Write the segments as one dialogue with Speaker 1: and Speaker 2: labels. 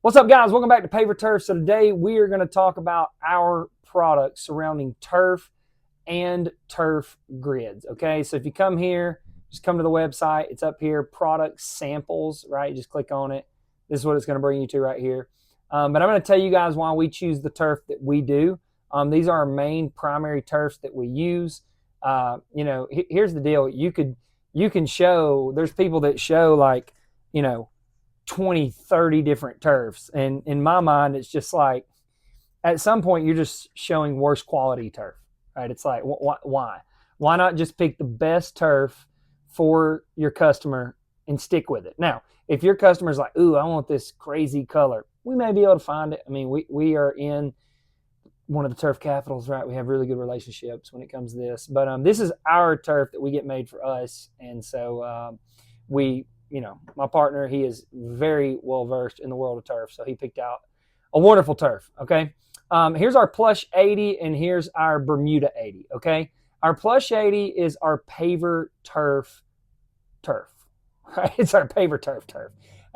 Speaker 1: What's up, guys? Welcome back to Paver Turf. So today we are going to talk about our products surrounding turf and turf grids. Okay, so if you come here, just come to the website. It's up here, product samples, right? Just click on it. This is what it's going to bring you to right here. But I'm going to tell you guys why we choose the turf that we do. These are our main primary turfs that we use. Here's the deal. You can show. There's people that show like, 20, 30 different turfs. And in my mind, it's just like at some point you're just showing worse quality turf, right? It's like, why? Why not just pick the best turf for your customer and stick with it? Now, if your customer's like, ooh, I want this crazy color, we may be able to find it. I mean, we are in one of the turf capitals, right? We have really good relationships when it comes to this. But this is our turf that we get made for us. And so my partner, he is very well versed in the world of turf, so he picked out a wonderful turf. Okay, here's our Plush 80, and here's our Bermuda 80. Okay, our Plush 80 is our paver turf, right? It's our paver turf.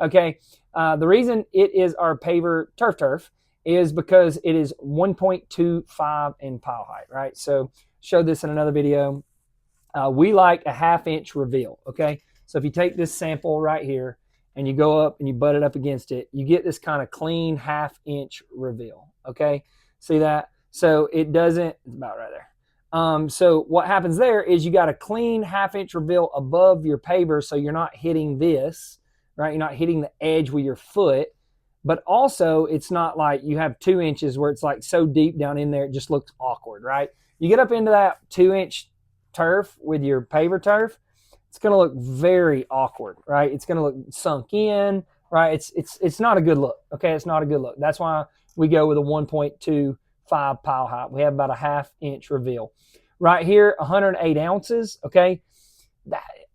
Speaker 1: Okay, the reason it is our paver turf is because it is 1.25 in pile height, right? So showed this in another video. We like a 1/2 inch reveal. Okay. So if you take this sample right here and you go up and you butt it up against it, you get this kind of clean 1/2 inch reveal. Okay, see that? So it doesn't, it's about right there. So what happens there is you got a clean 1/2 inch reveal above your paver, so you're not hitting this, right? You're not hitting the edge with your foot, but also it's not like you have 2 inches where it's like so deep down in there, it just looks awkward, right? You get up into that 2-inch turf with your paver turf, it's going to look very awkward, right? It's going to look sunk in, right? It's not a good look. Okay, it's not a good look. That's why we go with a 1.25 pile height. We have about a 1/2 inch reveal. Right here, 108 ounces. Okay,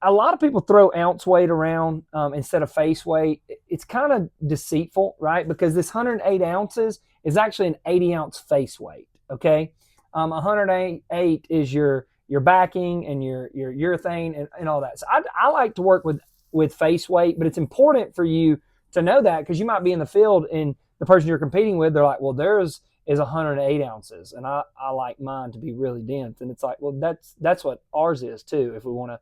Speaker 1: a lot of people throw ounce weight around instead of face weight. It's kind of deceitful, right? Because this 108 ounces is actually an 80-ounce face weight. Okay, 108 is your backing and your urethane and all that. So I like to work with face weight, but it's important for you to know that because you might be in the field and the person you're competing with, they're like, well, theirs is 108 ounces and I like mine to be really dense. And it's like, well, that's what ours is too, if we want to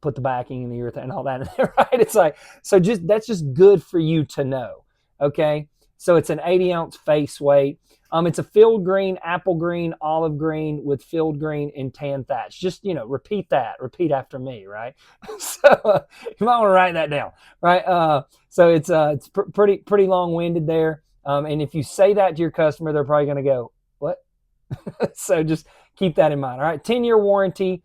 Speaker 1: put the backing and the urethane and all that in there, right? It's like, so that's just good for you to know. Okay. So it's an 80-ounce face weight. It's a field green, apple green, olive green with field green and tan thatch. Just, repeat after me, right? So you might want to write that down, right? So it's pretty long-winded there. And if you say that to your customer, they're probably going to go, what? So just keep that in mind. All right. 10-year warranty.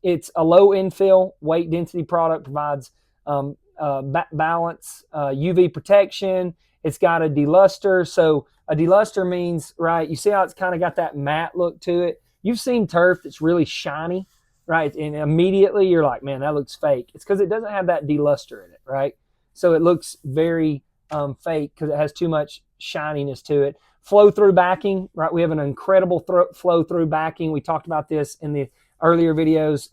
Speaker 1: It's a low infill weight density product, provides balance, UV protection. It's got a deluster. So a deluster means, right, you see how it's kind of got that matte look to it. You've seen turf that's really shiny, right? And immediately you're like, man, that looks fake. It's because it doesn't have that deluster in it, right? So it looks very fake because it has too much shininess to it. Flow through backing, right? We have an incredible flow through backing. We talked about this in the earlier videos.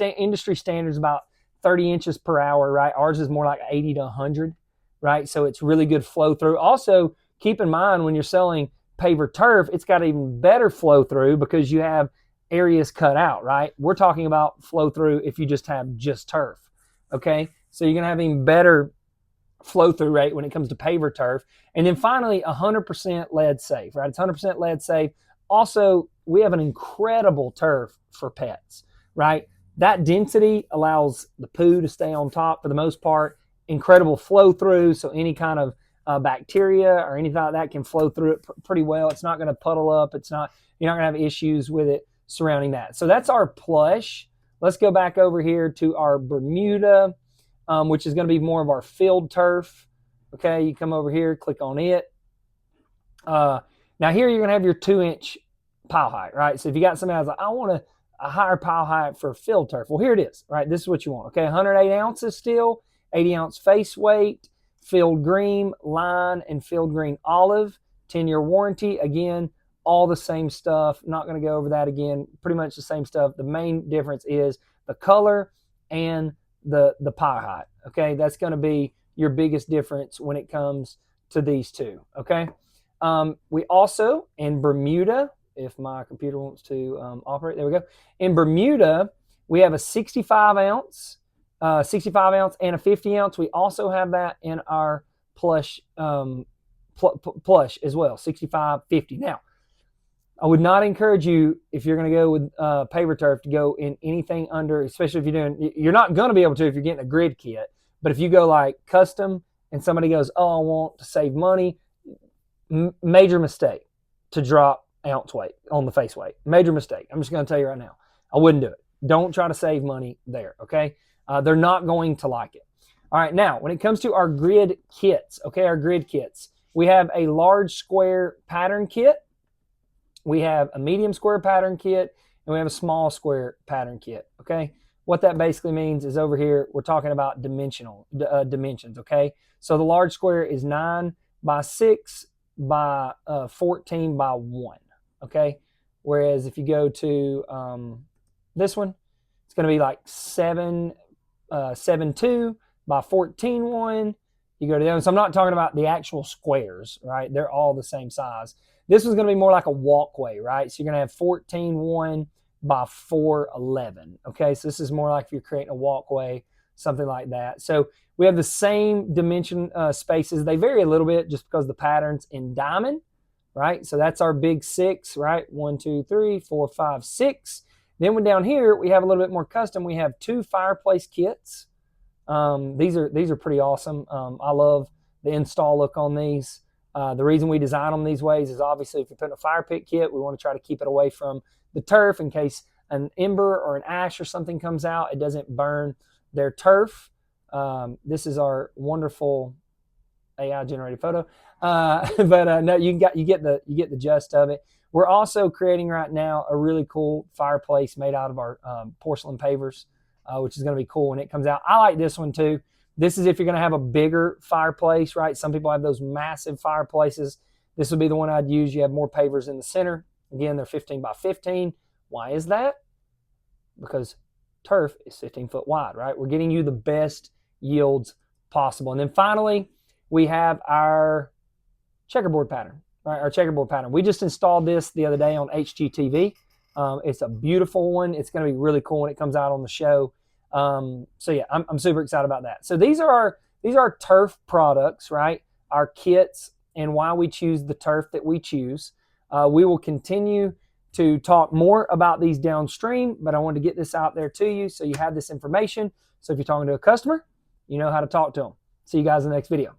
Speaker 1: Industry standards about 30 inches per hour, right? Ours is more like 80 to 100, right? So it's really good flow through. Also, keep in mind when you're selling paver turf, it's got even better flow through because you have areas cut out, right? We're talking about flow through if you just have just turf, okay? So you're gonna have even better flow through rate when it comes to paver turf. And then finally, 100% lead safe, right? It's 100% lead safe. Also, we have an incredible turf for pets, right? That density allows the poo to stay on top for the most part. Incredible flow through, so any kind of bacteria or anything like that can flow through it pretty well. It's not going to puddle up. You're not going to have issues with it surrounding that. So that's our plush. Let's go back over here to our Bermuda, which is going to be more of our field turf. Okay, you come over here, click on it. Now here you're going to have your 2-inch pile height, right? So if you got somebody that's like, I want a higher pile height for field turf. Well, here it is, right? This is what you want. Okay, 108 ounces still, 80-ounce face weight, field green, line, and field green olive, 10-year warranty. Again, all the same stuff. Not going to go over that again. Pretty much the same stuff. The main difference is the color and the pile height. Okay, that's going to be your biggest difference when it comes to these two, okay? We also, in Bermuda, if my computer wants to operate, there we go. In Bermuda, we have a 65 ounce, and a 50 ounce. We also have that in our plush, plush as well, 65, 50. Now, I would not encourage you, if you're going to go with paver turf, to go in anything under, especially if you're not going to be able to if you're getting a grid kit. But if you go like custom and somebody goes, oh, I want to save money, major mistake to drop ounce weight on the face weight. Major mistake. I'm just going to tell you right now. I wouldn't do it. Don't try to save money there, okay? They're not going to like it. All right, now, when it comes to our grid kits, okay, our grid kits, we have a large square pattern kit. We have a medium square pattern kit, and we have a small square pattern kit, okay? What that basically means is over here, we're talking about dimensions, okay? So the large square is 9 by 6 by 14 by 1, okay? Whereas if you go to this one, it's going to be like 7.2 by 14.1. You go to the other one. So I'm not talking about the actual squares, right? They're all the same size. This one's going to be more like a walkway, right? So you're going to have 14.1 by 4.11, okay? So this is more like if you're creating a walkway, something like that. So we have the same dimension spaces. They vary a little bit just because the pattern's in diamond, right? So that's our big 6, right? 1, 2, 3, 4, 5, 6. Then when down here, we have a little bit more custom. We have 2 fireplace kits. These are pretty awesome. I love the install look on these. The reason we design them these ways is obviously if you're putting a fire pit kit, we want to try to keep it away from the turf in case an ember or an ash or something comes out. It doesn't burn their turf. This is our wonderful AI generated photo. No, you get the gist of it. We're also creating right now a really cool fireplace made out of our porcelain pavers, which is going to be cool when it comes out. I like this one too. This is if you're going to have a bigger fireplace, right? Some people have those massive fireplaces. This would be the one I'd use. You have more pavers in the center. Again, they're 15 by 15. Why is that? Because turf is 15 foot wide, right? We're getting you the best yields possible. And then finally, we have our checkerboard pattern, right? Our checkerboard pattern. We just installed this the other day on HGTV. It's a beautiful one. It's going to be really cool when it comes out on the show. So yeah, I'm super excited about that. So these are our turf products, right? Our kits and why we choose the turf that we choose. We will continue to talk more about these downstream, but I wanted to get this out there to you so you have this information. So if you're talking to a customer, you know how to talk to them. See you guys in the next video.